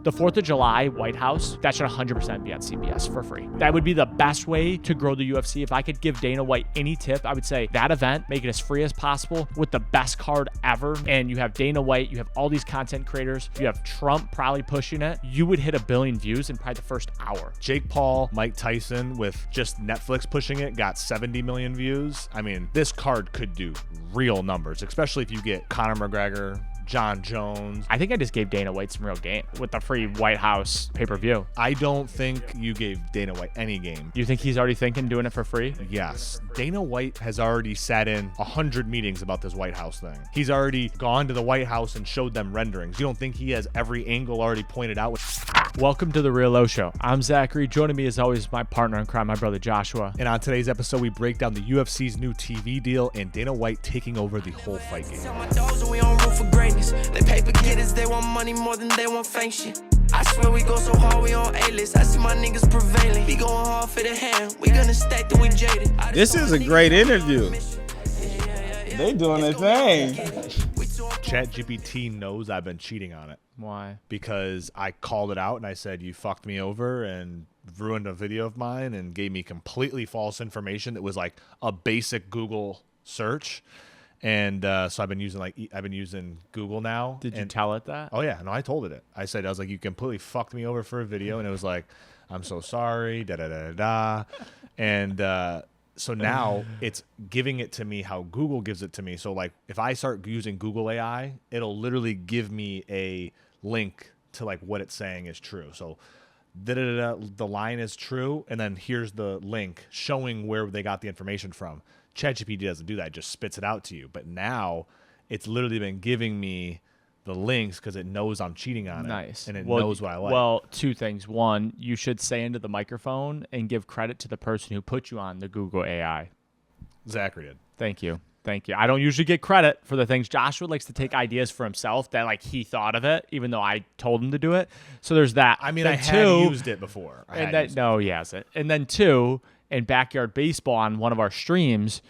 The 4th of July White House, that should 100% be on CBS for free. That would be the best way to grow the UFC. If I could give Dana White any tip, I would say that event, make it as free as possible with the best card ever. And you have Dana White, you have all these content creators, you have Trump probably pushing it. You would hit 1 billion views in probably the first hour. Jake Paul, Mike Tyson, with just Netflix pushing it, got 70 million views. I mean, this card could do real numbers, especially if you get Conor McGregor, John Jones. I think I just gave Dana White some real game with the free White House pay-per-view. I don't think you gave Dana White any game. You think he's already thinking doing it for free? Yes. Dana White has already sat in 100 meetings about this White House thing. He's already gone to the White House and showed them renderings. You don't think he has every angle already pointed out? Welcome to the Real OShow. I'm Zachary. Joining me as always, my partner in crime, my brother Joshua. And on today's episode, we break down the UFC's new TV deal and Dana White taking over the whole fight game. They paper getters, they want money more than they want fame shit. I swear we go so hard, we on A-list. I see my niggas prevailing. We going hard for the hand. We gonna stack till we jaded. This is a great interview. They doing their thing. ChatGPT knows I've been cheating on it. Why? Because I called it out and I said, you fucked me over and ruined a video of mine and gave me completely false information that was like a basic Google search. And so I've been using Google now. Did you tell it that? Oh yeah, no, I told it. I was like, you completely fucked me over for a video, and it was like, I'm so sorry, da da da da. And so now it's giving it to me how Google gives it to me. So like, if I start using Google AI, it'll literally give me a link to like what it's saying is true. So da da da, the line is true, and then here's the link showing where they got the information from. ChatGPT doesn't do that; it just spits it out to you. But now it's literally been giving me the links because it knows I'm cheating on it. Nice. And it knows what I like. Well, two things. One, you should say into the microphone and give credit to the person who put you on the Google AI. Zachary did. Thank you. Thank you. I don't usually get credit for the things. Joshua likes to take ideas for himself that like he thought of it, even though I told him to do it. So there's that. I mean, then I had used it before. No, he hasn't. And then two, in Backyard Baseball on one of our streams,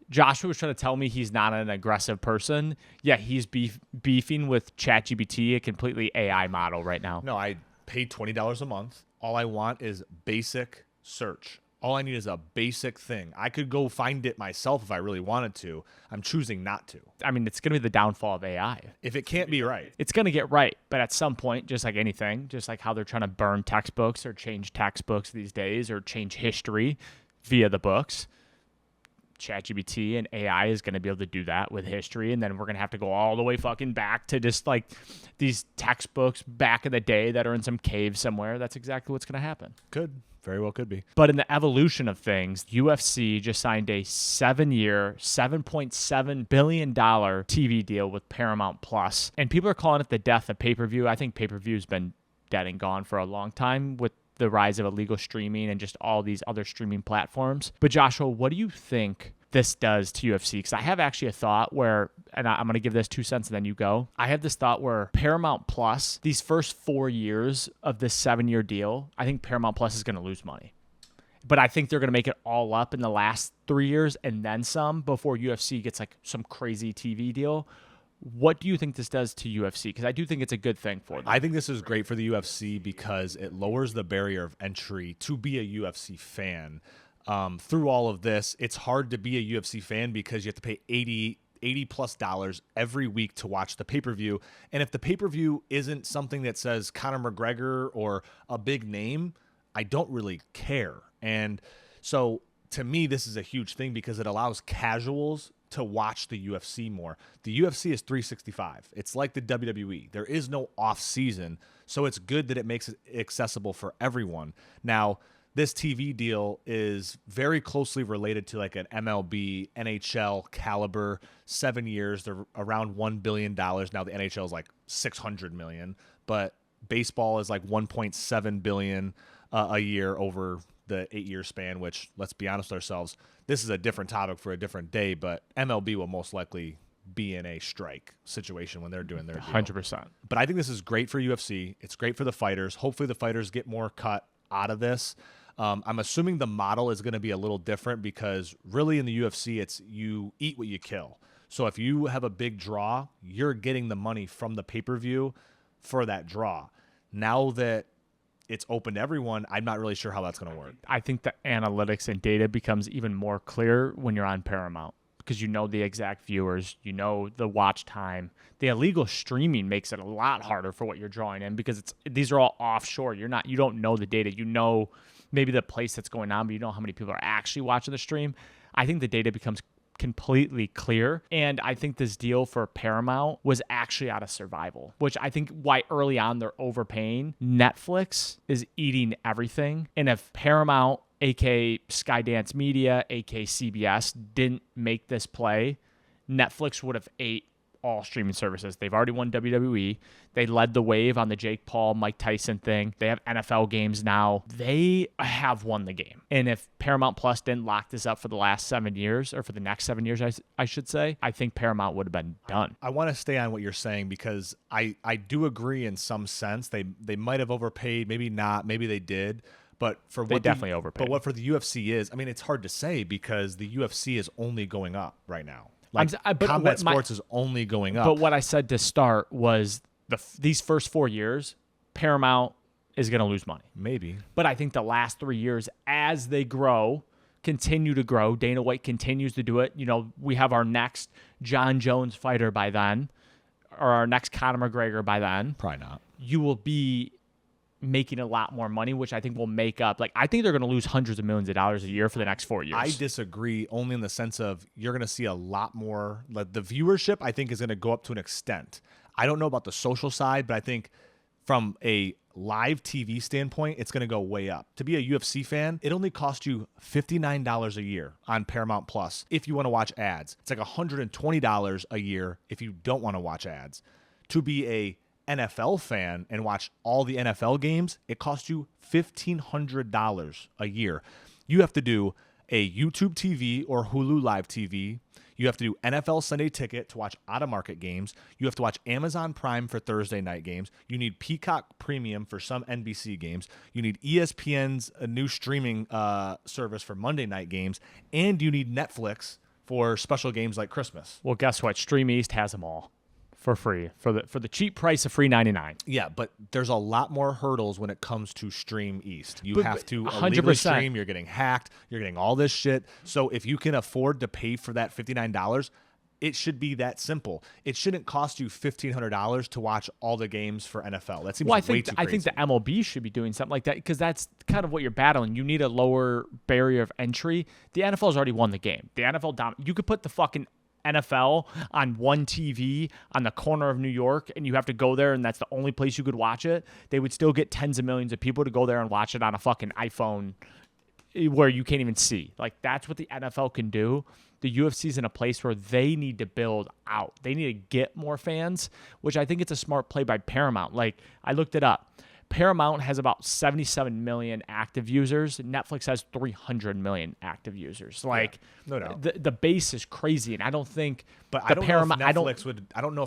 Joshua was trying to tell me he's not an aggressive person. Yeah, he's beefing with ChatGPT, a completely AI model right now. No, I pay $20 a month. All I want is basic search. All I need is a basic thing. I could go find it myself if I really wanted to. I'm choosing not to. I mean, it's going to be the downfall of AI. If it can't be right. It's going to get right. But at some point, just like anything, just like how they're trying to burn textbooks or change textbooks these days or change history via the books, ChatGPT and AI is going to be able to do that with history, and then we're going to have to go all the way fucking back to just like these textbooks back in the day that are in some cave somewhere. That's exactly what's going to happen. Could. Very well could be. But in the evolution of things, UFC just signed a 7-year, $7.7 billion TV deal with Paramount Plus, and people are calling it the death of pay-per-view. I think pay-per-view's been dead and gone for a long time with the rise of illegal streaming and just all these other streaming platforms. But Joshua, what do you think this does to UFC? Because I have actually a thought where, and I'm going to give this 2 cents and then you go. I have this thought where Paramount Plus, these first 4 years of this 7-year deal, I think Paramount Plus is going to lose money. But I think they're going to make it all up in the last 3 years and then some before UFC gets like some crazy TV deal. What do you think this does to UFC? Because I do think it's a good thing for them. I think this is great for the UFC because it lowers the barrier of entry to be a UFC fan. Through all of this, it's hard to be a UFC fan because you have to pay $80 plus every week to watch the pay-per-view. And if the pay-per-view isn't something that says Conor McGregor or a big name, I don't really care. And so to me, this is a huge thing because it allows casuals to watch the UFC more. The UFC is 365. It's like the WWE. There is no off season, so it's good that it makes it accessible for everyone. Now, this TV deal is very closely related to like an MLB, NHL caliber, 7 years. They're around $1 billion. Now the NHL is like $600 million, but baseball is like $1.7 billion a year over the 8-year span, which, let's be honest with ourselves, this is a different topic for a different day, but MLB will most likely be in a strike situation when they're doing their deal. 100%. But I think this is great for UFC. It's great for the fighters. Hopefully the fighters get more cut out of this. I'm assuming the model is going to be a little different because really in the UFC, it's you eat what you kill. So if you have a big draw, you're getting the money from the pay-per-view for that draw. Now that it's open to everyone, I'm not really sure how that's going to work. I think the analytics and data becomes even more clear when you're on Paramount because you know the exact viewers, you know the watch time. The illegal streaming makes it a lot harder for what you're drawing in because these are all offshore. You don't know the data. You know maybe the place that's going on, but you know how many people are actually watching the stream. I think the data becomes completely clear. And I think this deal for Paramount was actually out of survival, which I think why early on they're overpaying. Netflix is eating everything. And if Paramount, aka Skydance Media, aka CBS, didn't make this play, Netflix would have ate all streaming services. They've already won WWE. They led the wave on the Jake Paul, Mike Tyson thing. They have NFL games now. They have won the game. And if Paramount Plus didn't lock this up for the last 7 years, or for the next 7 years, I should say, I think Paramount would have been done. I want to stay on what you're saying because I do agree in some sense. They might have overpaid, maybe not, maybe they did. But for what they definitely overpaid. But what for the UFC is, I mean, it's hard to say because the UFC is only going up right now. Like combat sports is only going up. But what I said to start was these first 4 years, Paramount is going to lose money. Maybe. But I think the last 3 years, as they continue to grow, Dana White continues to do it. You know, we have our next John Jones fighter by then, or our next Conor McGregor by then. Probably not. You will be making a lot more money, which I think will make up. Like, I think they're going to lose hundreds of millions of dollars a year for the next 4 years. I disagree only in the sense of you're going to see a lot more. Like, the viewership, I think, is going to go up to an extent. I don't know about the social side, but I think from a live TV standpoint, it's going to go way up. To be a UFC fan, it only costs you $59 a year on Paramount Plus if you want to watch ads. It's like $120 a year if you don't want to watch ads. To be a NFL fan and watch all the NFL games, it costs you $1,500 a year. You have to do a YouTube TV or Hulu Live TV. You have to do NFL Sunday Ticket to watch out-of-market games. You have to watch Amazon Prime for Thursday night games. You need Peacock Premium for some NBC games. You need ESPN's new streaming service for Monday night games. And you need Netflix for special games like Christmas. Well, guess what? Stream East has them all. For free, for the cheap price of $3.99. Yeah, but there's a lot more hurdles when it comes to Stream East. You have to illegally 100%. stream. You're getting hacked. You're getting all this shit. So if you can afford to pay for that $59, it should be that simple. It shouldn't cost you $1,500 to watch all the games for NFL. That seems way too crazy. I think the MLB should be doing something like that because that's kind of what you're battling. You need a lower barrier of entry. The NFL's already won the game. The NFL you could put the fucking NFL on one TV on the corner of New York and you have to go there and that's the only place you could watch it, they would still get tens of millions of people to go there and watch it on a fucking iPhone where you can't even see. Like, that's what the NFL can do. The UFC's in a place where they need to build out. They need to get more fans, which I think it's a smart play by Paramount. Like, I looked it up. Paramount has about 77 million active users. Netflix has 300 million active users. Like, yeah, no doubt. The base is crazy, and I don't think. But I don't know if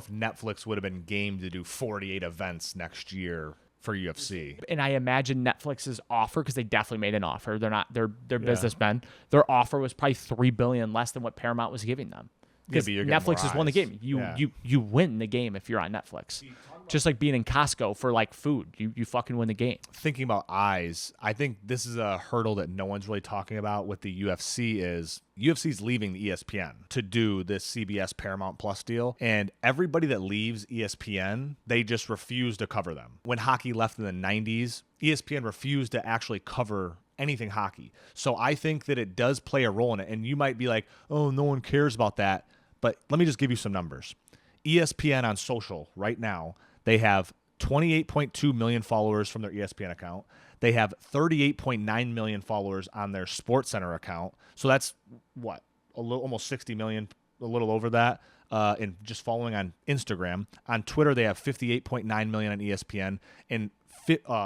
Netflix would have been game to do 48 events next year for UFC. And I imagine Netflix's offer, because they definitely made an offer. They're businessmen. Their offer was probably $3 billion less than what Paramount was giving them. Because Netflix has won the game. You win the game if you're on Netflix. Just like being in Costco for like food. You fucking win the game. Thinking about eyes, I think this is a hurdle that no one's really talking about with the UFC is UFC's leaving the ESPN to do this CBS Paramount Plus deal. And everybody that leaves ESPN, they just refuse to cover them. When hockey left in the 90s, ESPN refused to actually cover anything hockey. So I think that it does play a role in it. And you might be like, oh, no one cares about that. But let me just give you some numbers. ESPN on social right now, they have 28.2 million followers from their ESPN account. They have 38.9 million followers on their SportsCenter account. So that's what? Almost 60 million, a little over that, in just following on Instagram. On Twitter, they have 58.9 million on ESPN and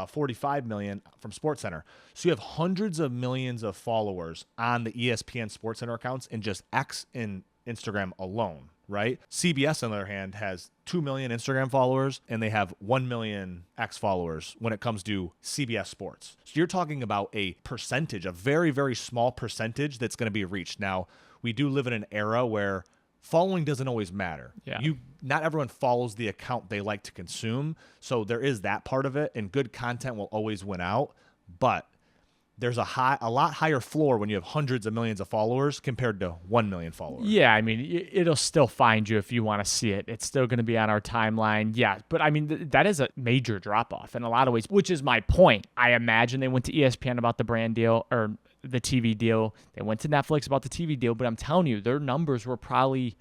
45 million from SportsCenter. So you have hundreds of millions of followers on the ESPN SportsCenter accounts in just X and Instagram alone, right? CBS, on the other hand, has 2 million Instagram followers, and they have 1 million X followers when it comes to CBS Sports. So you're talking about a percentage, a very, very small percentage that's going to be reached. Now, we do live in an era where following doesn't always matter. Yeah. not everyone follows the account they like to consume. So there is that part of it, and good content will always win out. But there's a lot higher floor when you have hundreds of millions of followers compared to 1 million followers. Yeah, I mean, it'll still find you if you want to see it. It's still going to be on our timeline. Yeah, but I mean, that is a major drop-off in a lot of ways, which is my point. I imagine they went to ESPN about the brand deal or the TV deal. They went to Netflix about the TV deal, but I'm telling you, their numbers were probably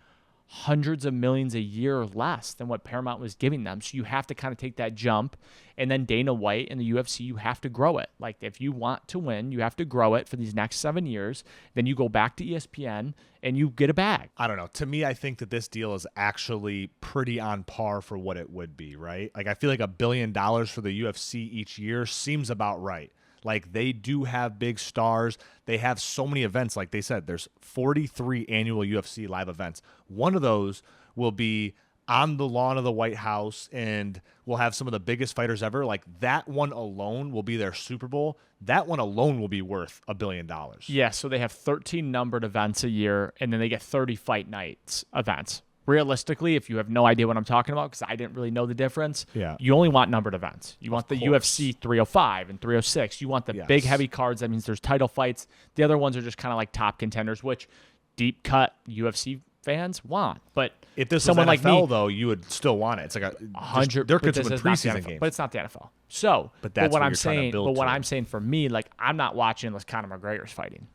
hundreds of millions a year less than what Paramount was giving them. So you have to kind of take that jump. And then Dana White and the UFC, you have to grow it. Like, if you want to win, you have to grow it for these next 7 years. Then you go back to ESPN and you get a bag. I don't know. To me, I think that this deal is actually pretty on par for what it would be, right? Like, I feel like $1 billion for the UFC each year seems about right. Like, they do have big stars. They have so many events. Like they said, there's 43 annual UFC live events. One of those will be on the lawn of the White House, and we'll have some of the biggest fighters ever. Like, that one alone will be their Super Bowl. That one alone will be worth $1 billion. Yeah, so they have 13 numbered events a year, and then they get 30 fight nights events. Realistically, if you have no idea what I'm talking about, because I didn't really know the difference, you only want numbered events. You want the UFC 305 and 306. You want the big, heavy cards. That means there's title fights. The other ones are just kind of like top contenders, which deep cut UFC fans want. But if this someone was NFL, like me, though, you would still want it. It's like 100. They're But consuming preseason games, but it's not the NFL. So, but that's what what I'm you're trying to saying. build But what to. I'm saying for me, like, I'm not watching unless Conor McGregor's fighting.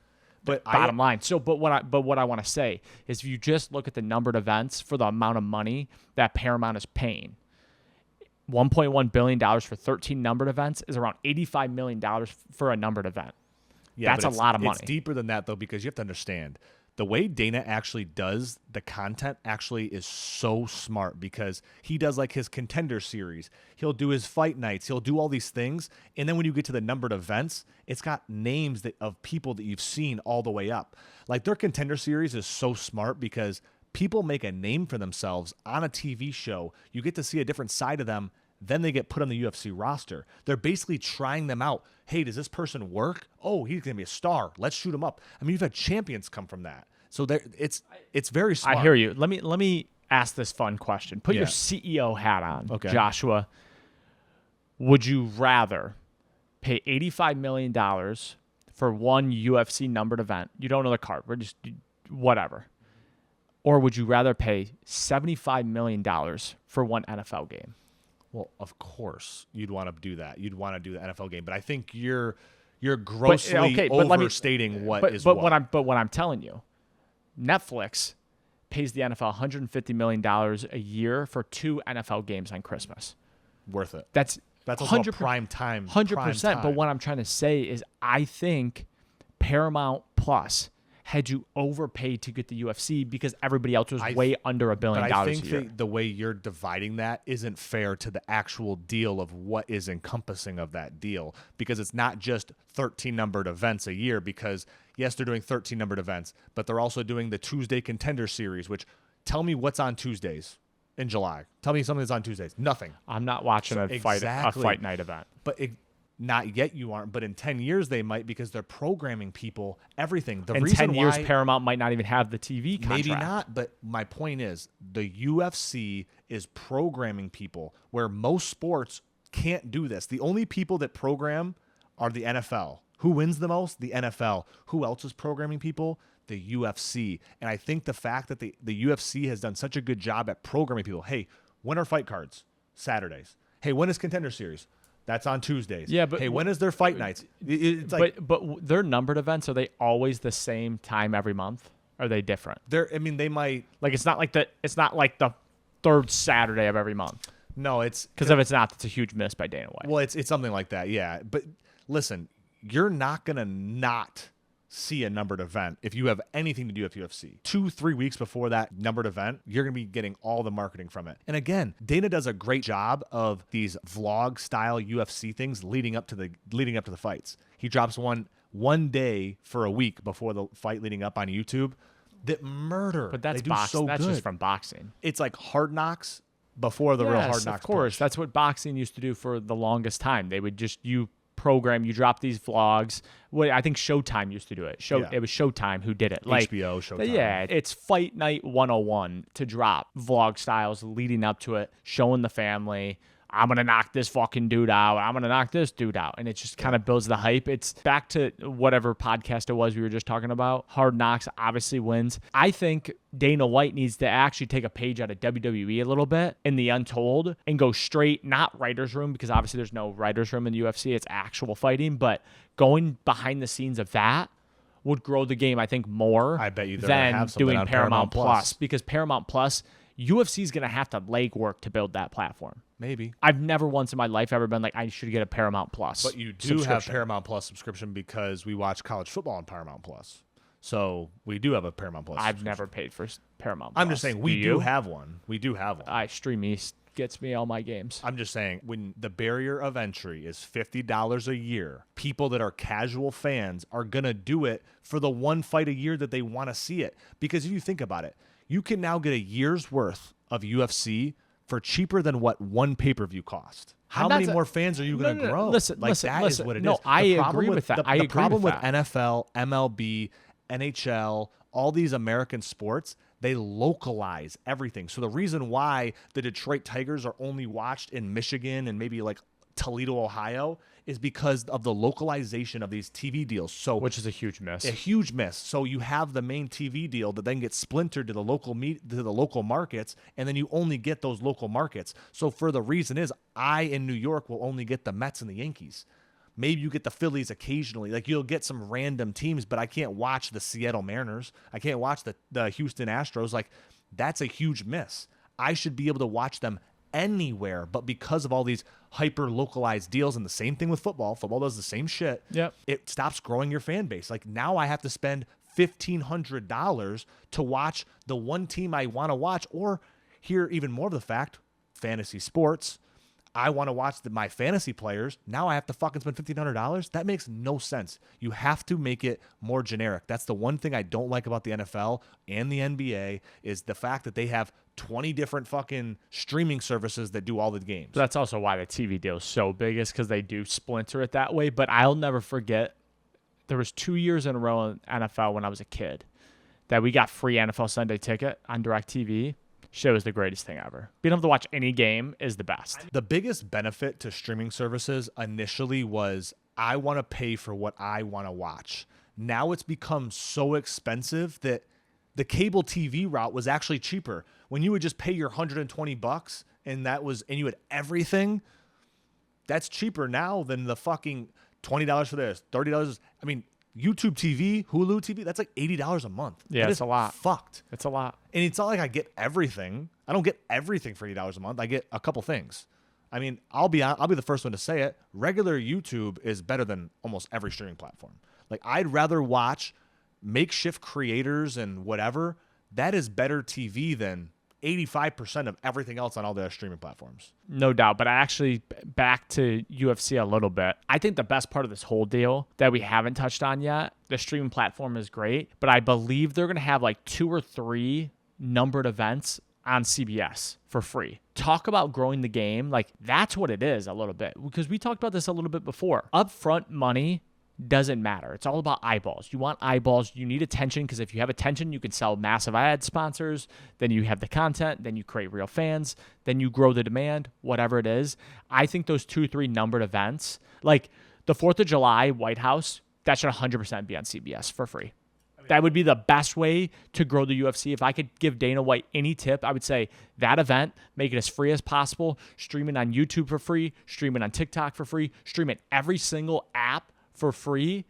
But Bottom line. So, but what I want to say is, if you just look at the numbered events for the amount of money that Paramount is paying, $1.1 billion for 13 numbered events is around $85 million for a numbered event. Yeah, that's a lot of money. It's deeper than that, though, because you have to understand the way Dana actually does the content actually is so smart, because he does like his contender series. He'll do his fight nights. He'll do all these things. And then when you get to the numbered events, it's got names of people that you've seen all the way up. Like, their contender series is so smart because people make a name for themselves on a TV show. You get to see a different side of them. Then they get put on the UFC roster. They're basically trying them out. Hey, does this person work? Oh, he's going to be a star. Let's shoot him up. I mean, you've had champions come from that. So it's very smart. I hear you. Let me ask this fun question. Put your CEO hat on, okay, Joshua. Would you rather pay $85 million for one UFC numbered event? You don't know the card. We're just whatever. Or would you rather pay $75 million for one NFL game? Well, of course you'd want to do that. You'd want to do the NFL game, but I think you're grossly overstating what is what. But what I'm telling you, Netflix pays the NFL $150 million a year for 2 NFL games on Christmas. Worth it. That's also a prime time. 100%. But what I'm trying to say is, I think Paramount Plus had you overpaid to get the UFC because everybody else was way under $1 billion a year. But I think the way you're dividing that isn't fair to the actual deal of what is encompassing of that deal, because it's not just 13 numbered events a year, because yes, they're doing 13 numbered events, but they're also doing the Tuesday Contender Series, which, tell me what's on Tuesdays in July. Tell me something that's on Tuesdays. Nothing. I'm not watching a fight night event. But not yet you aren't, but in 10 years they might, because they're programming people, everything. In 10 years, Paramount might not even have the TV contract. Maybe not, but my point is, the UFC is programming people where most sports can't do this. The only people that program are the NFL. Who wins the most? The NFL. Who else is programming people? The UFC. And I think the fact that the UFC has done such a good job at programming people. Hey, when are fight cards? Saturdays. Hey, when is Contender Series? That's on Tuesdays. Yeah, but hey, when is their fight nights? It's like, but their numbered events, are they always the same time every month? Are they different? They might, like, it's not like the third Saturday of every month. No, it's because if it's not, that's a huge miss by Dana White. Well, it's something like that, yeah. But listen, you're not gonna not see a numbered event if you have anything to do with UFC. 2-3 weeks before that numbered event, you're going to be getting all the marketing from it. And again, Dana does a great job of these vlog style UFC things leading up to the fights. He drops one day for a week before the fight leading up on YouTube that murder. But that's boxing. That's just from boxing. It's like Hard Knocks before the real Hard Knocks. Of course. Push. That's what boxing used to do for the longest time. They would just, you program. You drop these vlogs. I think Showtime used to do it. It was Showtime who did it. Like HBO, Showtime. Yeah, it's Fight Night 101 to drop vlog styles leading up to it, showing the family, I'm going to knock this fucking dude out. I'm going to knock this dude out. And it just kind of builds the hype. It's back to whatever podcast it was we were just talking about. Hard Knocks obviously wins. I think Dana White needs to actually take a page out of WWE a little bit in the Untold and go straight, not writer's room, because obviously there's no writer's room in the UFC. It's actual fighting. But going behind the scenes of that would grow the game, I think, more I bet you than have something doing on Paramount Plus. Because Paramount Plus, UFC is going to have to legwork to build that platform. Maybe. I've never once in my life ever been like, I should get a Paramount Plus. But you do have Paramount Plus subscription because we watch college football on Paramount Plus. So we do have a Paramount Plus. I've never paid for Paramount Plus. I'm just saying we do have one. We do have one. Stream East gets me all my games. I'm just saying when the barrier of entry is $50 a year, people that are casual fans are going to do it for the one fight a year that they want to see it. Because if you think about it, you can now get a year's worth of UFC for cheaper than what one pay-per-view cost. How many more fans are you going to grow? Listen, that is what it is. No, I agree with that. The problem with NFL, MLB, NHL, all these American sports, they localize everything. So the reason why the Detroit Tigers are only watched in Michigan and maybe like Toledo, Ohio, is because of the localization of these TV deals. So, which is a huge miss. A huge miss. So you have the main TV deal that then gets splintered to the local markets, and then you only get those local markets. So for the reason is, I in New York will only get the Mets and the Yankees. Maybe you get the Phillies occasionally. Like you'll get some random teams, but I can't watch the Seattle Mariners. I can't watch the Houston Astros. Like that's a huge miss. I should be able to watch them anywhere, but because of all these hyper localized deals, and the same thing with football does the same shit. Yep. It stops growing your fan base. Like now I have to spend $1,500 to watch the one team I want to watch, or hear even more of the fact, fantasy sports. I want to watch my fantasy players. Now I have to fucking spend $1,500. That makes no sense. You have to make it more generic. That's the one thing I don't like about the NFL and the NBA is the fact that they have 20 different fucking streaming services that do all the games. That's also why the TV deal is so big, is because they do splinter it that way. But I'll never forget, there was 2 years in a row in NFL when I was a kid that we got free NFL Sunday ticket on DirecTV. Shit was the greatest thing ever. Being able to watch any game is the best. The biggest benefit to streaming services initially was I want to pay for what I want to watch. Now it's become so expensive that the cable TV route was actually cheaper. When you would just pay your $120 and you had everything, that's cheaper now than the fucking $20 for this, $30. I mean, YouTube TV, Hulu TV, that's like $80 a month. Yeah, it's a lot. Fucked. It's a lot. And it's not like I get everything. I don't get everything for $80 a month. I get a couple things. I mean, I'll be the first one to say it. Regular YouTube is better than almost every streaming platform. Like I'd rather watch makeshift creators and whatever. That is better TV than 85% of everything else on all the streaming platforms. No doubt. But I actually, back to UFC a little bit, I think the best part of this whole deal that we haven't touched on yet, the streaming platform is great, but I believe they're going to have like 2 or 3 numbered events on CBS for free. Talk about growing the game. Like that's what it is a little bit, because we talked about this a little bit before. Upfront money doesn't matter. It's all about eyeballs. You want eyeballs. You need attention, because if you have attention, you can sell massive ad sponsors. Then you have the content. Then you create real fans. Then you grow the demand, whatever it is. I think those 2-3 numbered events, like the 4th of July White House, that should 100% be on CBS for free. That would be the best way to grow the UFC. If I could give Dana White any tip, I would say that event, make it as free as possible. Stream it on YouTube for free. Stream it on TikTok for free. Stream it every single app for free,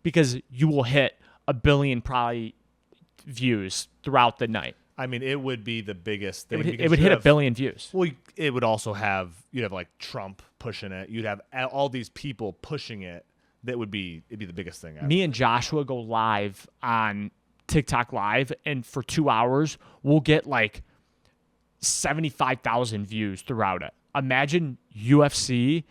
because you will hit 1 billion probably views throughout the night. I mean, it would be the biggest thing. It would hit 1 billion views. Well, it would also you'd have like Trump pushing it. You'd have all these people pushing it. It'd be the biggest thing ever. Me and Joshua go live on TikTok Live, and for 2 hours, we'll get like 75,000 views throughout it. Imagine UFC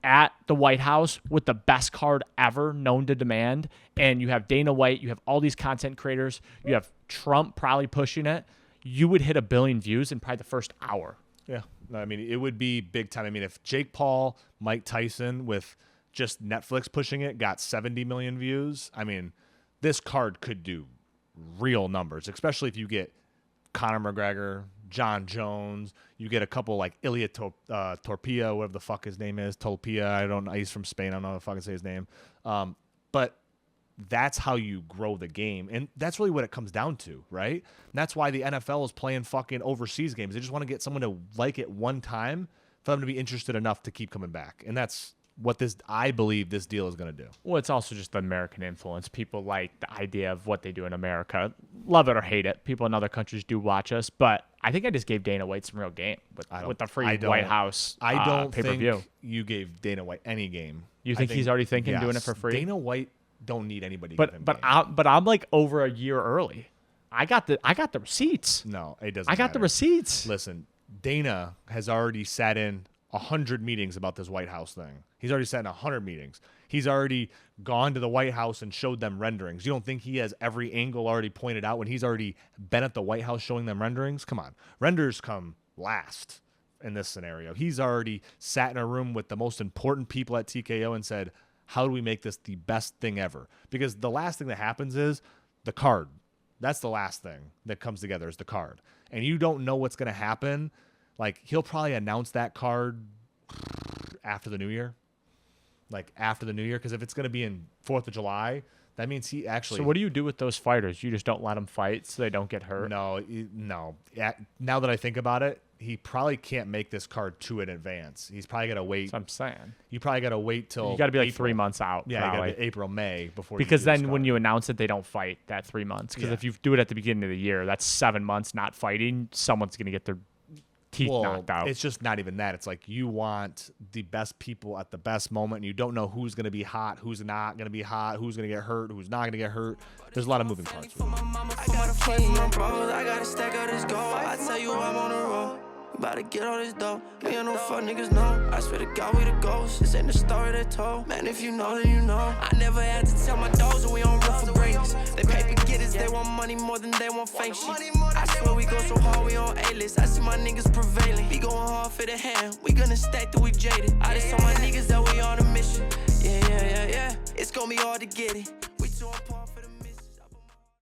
at the White House with the best card ever known to demand, and you have Dana White, you have all these content creators, you have Trump probably pushing it. You would hit 1 billion views in probably the first hour. Yeah. No, I mean, it would be big time. I mean, if Jake Paul, Mike Tyson with just Netflix pushing it got 70 million views. I mean, this card could do real numbers, especially if you get Conor McGregor, John Jones. You get a couple like Ilya Torpia, whatever the fuck his name is. Tolpia. I don't know. He's from Spain. I don't know how to fucking say his name. But that's how you grow the game. And that's really what it comes down to, right? And that's why the NFL is playing fucking overseas games. They just want to get someone to like it one time for them to be interested enough to keep coming back. And that's what I believe this deal is going to do. Well, it's also just the American influence. People like the idea of what they do in America. Love it or hate it. People in other countries do watch us. But I think I just gave Dana White some real game with the free White House I don't pay-per-view. think you gave Dana White any game. You think he's already thinking doing it for free? Dana White don't need anybody. But I'm like over a year early. I got the receipts. No, it doesn't. I got the receipts. Listen, Dana has already sat in 100 meetings about this White House thing. He's already sat in 100 meetings. He's already gone to the White House and showed them renderings. You don't think he has every angle already pointed out when he's already been at the White House showing them renderings? Come on. Renders come last in this scenario. He's already sat in a room with the most important people at TKO and said, how do we make this the best thing ever? Because the last thing that happens is the card. That's the last thing that comes together is the card. And you don't know what's going to happen. Like, he'll probably announce that card after the New Year. Like, after the New Year. Because if it's going to be in 4th of July, that means he actually... So what do you do with those fighters? You just don't let them fight so they don't get hurt? No. Now that I think about it, he probably can't make this card too in advance. He's probably got to wait. That's what I'm saying. You probably got to wait till... You got to be like April. 3 months out. Yeah, probably. you got to be April, May before because you do this then when card. you announce it, they don't fight that 3 months. Because if you do it at the beginning of the year, that's 7 months not fighting. Someone's going to get their teeth knocked out. It's just not even that. It's like you want the best people at the best moment, and you don't know who's going to be hot, who's not going to be hot, who's going to get hurt, who's not going to get hurt. There's a lot of moving parts. I got a fight for my bros, I got a stack of this gold. I tell you I'm on the road. About to get all this dough. Me and no fuck niggas know. I swear to God we the ghosts. This ain't the story they told. Man, if you know, then you know. I never had to tell my dogs that we on rough for greatness. They paper getters, they want money more than they want fake shit. I swear we go so hard, we on A-list. I see my niggas prevailing. We going hard for the hand. We gonna stack till we jaded. I just told my niggas that we on a mission. Yeah. It's gonna be hard to get it.